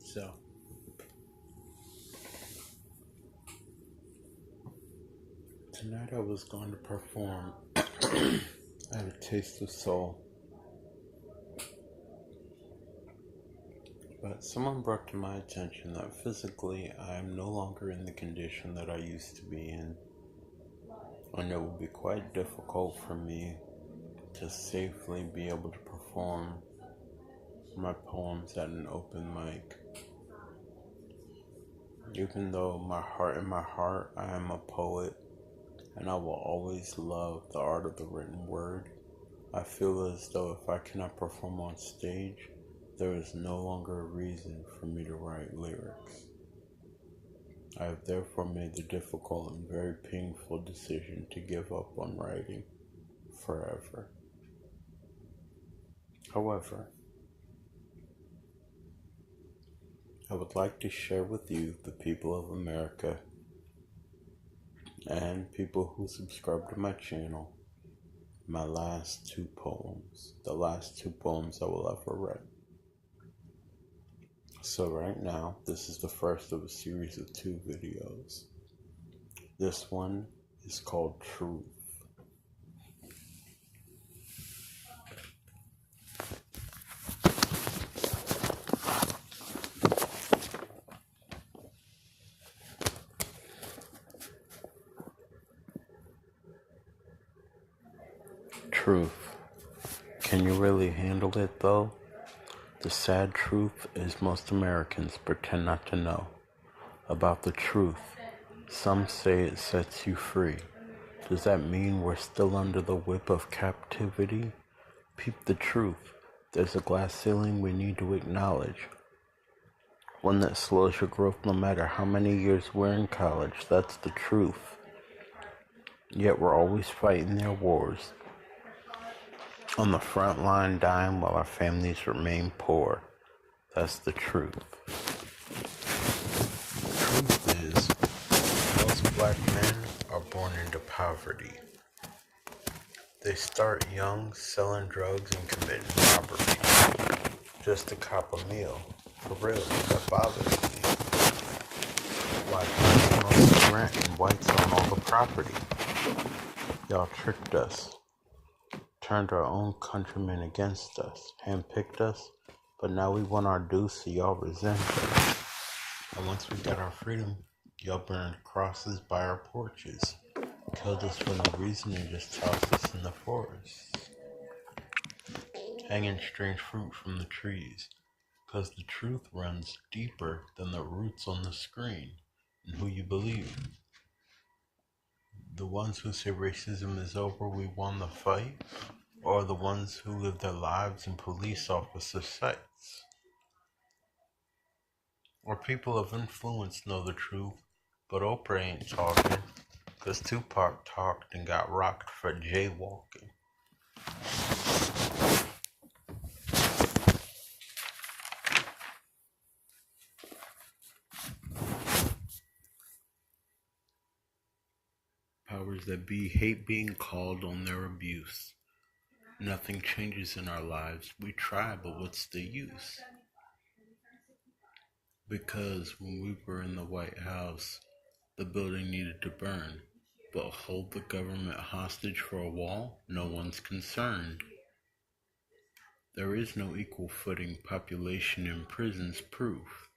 So, tonight I was going to perform at a Taste of Soul, but someone brought to my attention that physically I am no longer in the condition that I used to be in, and it will be quite difficult for me to safely be able to perform my poems at an open mic. Even though in my heart I am a poet and I will always love the art of the written word, I feel as though if I cannot perform on stage, there is no longer a reason for me to write lyrics. I have therefore made the difficult and very painful decision to give up on writing forever. However, I would like to share with you, the people of America, and people who subscribe to my channel, my last two poems, the last two poems I will ever write. So right now, this is the first of a series of 2 videos. This one is called Truth. Truth. Can you really handle it though? The sad truth is most Americans pretend not to know about the truth. Some say it sets you free. Does that mean we're still under the whip of captivity? Peep the truth. There's a glass ceiling we need to acknowledge. One that slows your growth no matter how many years we're in college. That's the truth. Yet we're always fighting their wars. On the front line dying while our families remain poor. That's the truth. Truth is, most black men are born into poverty. They start young, selling drugs and committing robbery. Just to cop a meal. For real, that bothers me. Why blacks own the rent and whites own all the property? Y'all tricked us. Turned our own countrymen against us, handpicked us, but now we want our due, so y'all resent us. And once we got our freedom, y'all burned crosses by our porches, killed us for no reason and just tossed us in the forest, hanging strange fruit from the trees, 'cause the truth runs deeper than the roots on the screen. And who you believe? The ones who say racism is over, we won the fight? Or the ones who live their lives in police officer sites? Or people of influence know the truth, but Oprah ain't talking, 'cause Tupac talked and got rocked for jaywalking. Powers that be hate being called on their abuse. Nothing changes in our lives. We try, but what's the use? Because when we were in the White House, the building needed to burn. But hold the government hostage for a wall? No one's concerned. There is no equal footing. Population in prisons proof.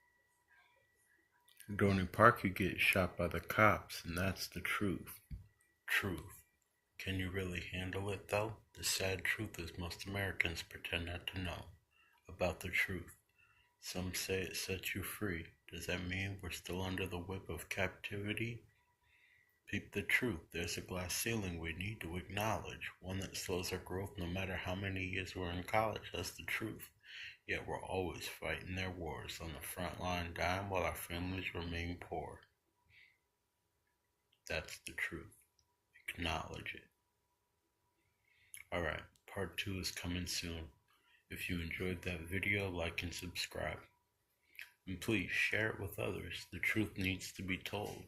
Dorney Park, you get shot by the cops, and that's the truth. Truth. Can you really handle it though? The sad truth is most Americans pretend not to know about the truth. Some say it sets you free. Does that mean we're still under the whip of captivity? Peep the truth. There's a glass ceiling we need to acknowledge. One that slows our growth no matter how many years we're in college. That's the truth. Yet we're always fighting their wars on the front line, dying while our families remain poor. That's the truth. Acknowledge it. Alright, part 2 is coming soon. If you enjoyed that video, like and subscribe. And please share it with others. The truth needs to be told.